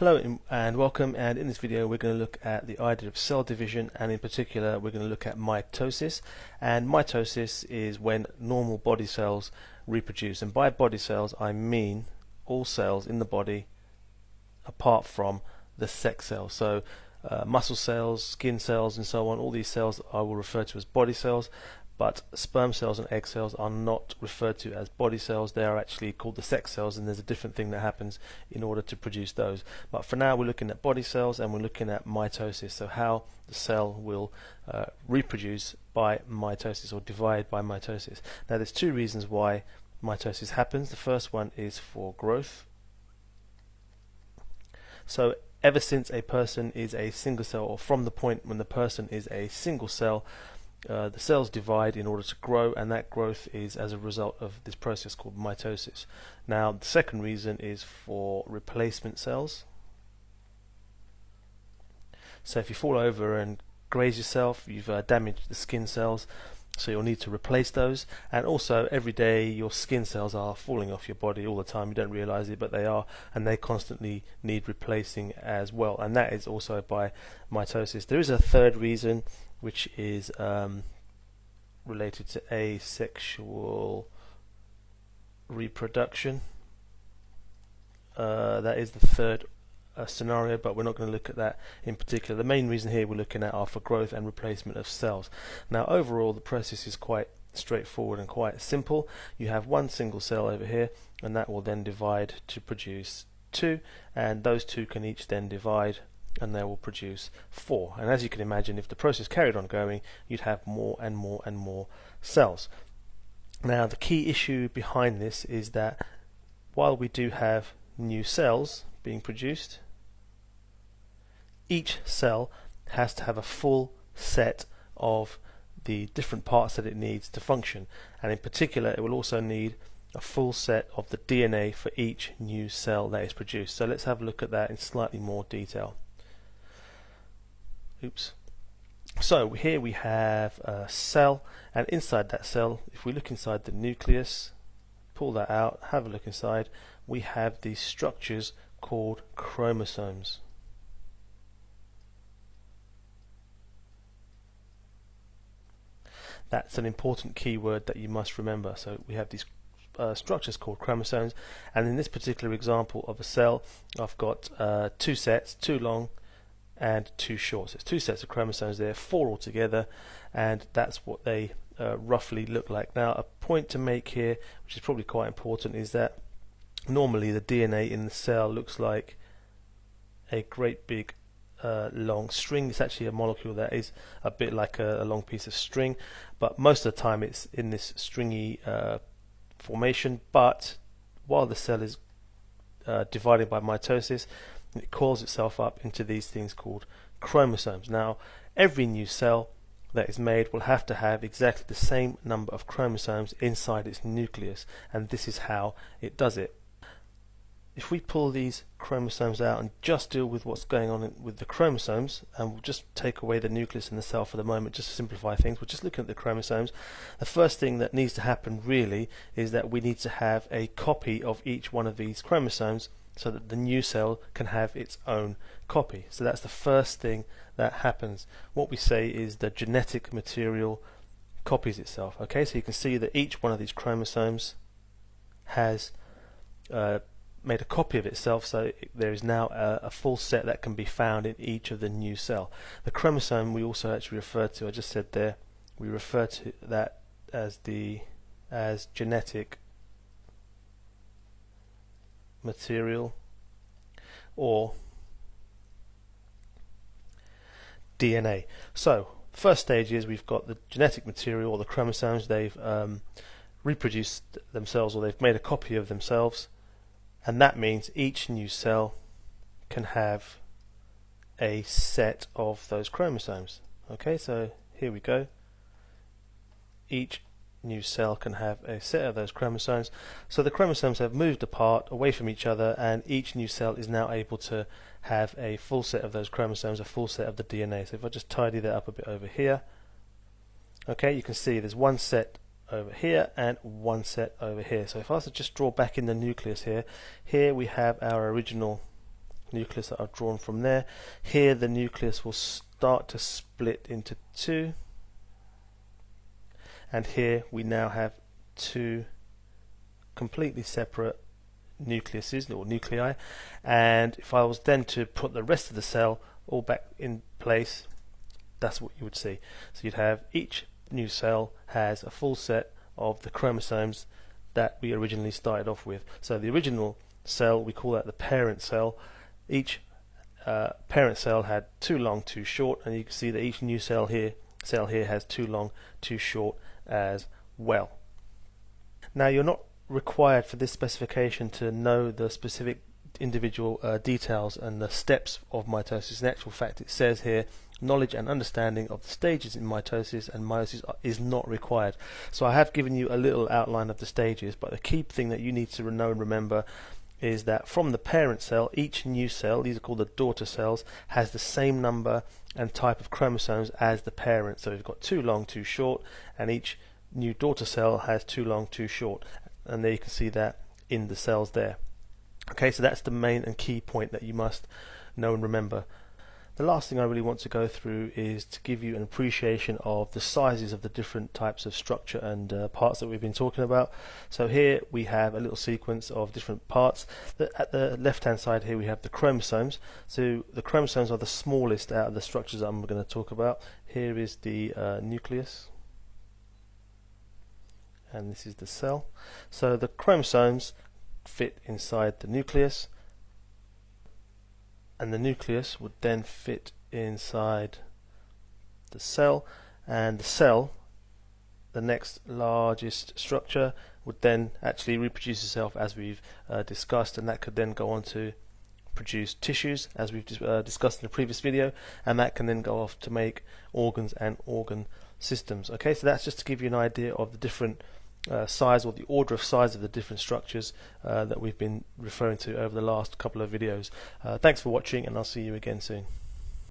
Hello and welcome, and in this video we're going to look at the idea of cell division, and in particular we're going to look at mitosis. And mitosis is when normal body cells reproduce, and by body cells I mean all cells in the body apart from the sex cells. So muscle cells, skin cells and so on, all these cells I will refer to as body cells, but sperm cells and egg cells are not referred to as body cells. They are actually called the sex cells, and there's a different thing that happens in order to produce those. But for now we're looking at body cells, and we're looking at mitosis, so how the cell will reproduce by mitosis or divide by mitosis. Now there's two reasons why mitosis happens. The first one is for growth. So ever since a person is a single cell, or from the point when the person is a single cell, the cells divide in order to grow, and that growth is as a result of this process called mitosis. Now the second reason is for replacement cells. So if you fall over and graze yourself, you've damaged the skin cells, so you'll need to replace those. And also every day your skin cells are falling off your body all the time. You don't realize it, but they are, and they constantly need replacing as well, and that is also by mitosis. There is a third reason, which is related to asexual reproduction. That is the third scenario, but we're not going to look at that in particular. The main reason here we're looking at are for growth and replacement of cells. Now overall the process is quite straightforward and quite simple. You have one single cell over here, and that will then divide to produce two, and those two can each then divide and they will produce four. And as you can imagine, if the process carried on going, you'd have more and more and more cells. Now the key issue behind this is that while we do have new cells being produced, each cell has to have a full set of the different parts that it needs to function, and in particular it will also need a full set of the DNA for each new cell that is produced. So let's have a look at that in slightly more detail. So here we have a cell, and inside that cell, if we look inside the nucleus, pull that out, have a look inside, we have these structures called chromosomes. That's an important keyword that you must remember. So we have these structures called chromosomes, and in this particular example of a cell, I've got two sets, two long and two short. So it's two sets of chromosomes there, four altogether, and that's what they roughly look like. Now a point to make here, which is probably quite important, is that normally the DNA in the cell looks like a great big long string. It's actually a molecule that is a bit like a long piece of string, but most of the time it's in this stringy formation. But while the cell is dividing by mitosis, it coils itself up into these things called chromosomes. Now every new cell that is made will have to have exactly the same number of chromosomes inside its nucleus, and this is how it does it. If we pull these chromosomes out and just deal with what's going on with the chromosomes, and we'll just take away the nucleus in the cell for the moment just to simplify things, we're just looking at the chromosomes. The first thing that needs to happen really is that we need to have a copy of each one of these chromosomes so that the new cell can have its own copy. So that's the first thing that happens. What we say is the genetic material copies itself. Okay, so you can see that each one of these chromosomes has made a copy of itself, so there is now a full set that can be found in each of the new cell. The chromosome we also actually refer to, I just said there, we refer to that as genetic material or DNA. So first stage is we've got the genetic material, or the chromosomes. They've reproduced themselves, or they've made a copy of themselves, and that means each new cell can have a set of those chromosomes. Okay, so here we go. Each new cell can have a set of those chromosomes. So the chromosomes have moved apart away from each other, and each new cell is now able to have a full set of those chromosomes, a full set of the DNA. So if I just tidy that up a bit over here, okay, you can see there's one set over here and one set over here. So if I was to just draw back in the nucleus here, we have our original nucleus that I've drawn from there. Here the nucleus will start to split into two, and here we now have two completely separate nucleuses or nuclei. And if I was then to put the rest of the cell all back in place, that's what you would see. So you'd have each new cell has a full set of the chromosomes that we originally started off with. So the original cell, we call that the parent cell. Each parent cell had too long, too short, and you can see that each new cell here has too long, too short as well. Now you're not required for this specification to know the specific individual details and the steps of mitosis. In actual fact, it says here knowledge and understanding of the stages in mitosis and meiosis is not required. So I have given you a little outline of the stages, but the key thing that you need to know and remember is that from the parent cell, each new cell, these are called the daughter cells, has the same number and type of chromosomes as the parent. So we've got too long, too short, and each new daughter cell has too long, too short, and there you can see that in the cells there. Okay, so that's the main and key point that you must know and remember. The last thing I really want to go through is to give you an appreciation of the sizes of the different types of structure and parts that we've been talking about. So here we have a little sequence of different parts. At the left hand side here we have the chromosomes. So the chromosomes are the smallest out of the structures that I'm going to talk about. Here is the nucleus, and this is the cell. So the chromosomes fit inside the nucleus, and the nucleus would then fit inside the cell, and the cell, the next largest structure, would then actually reproduce itself as we've discussed, and that could then go on to produce tissues as we've discussed in the previous video, and that can then go off to make organs and organ systems. Okay, so that's just to give you an idea of the different size or the order of size of the different structures that we've been referring to over the last couple of videos. Thanks for watching, and I'll see you again soon.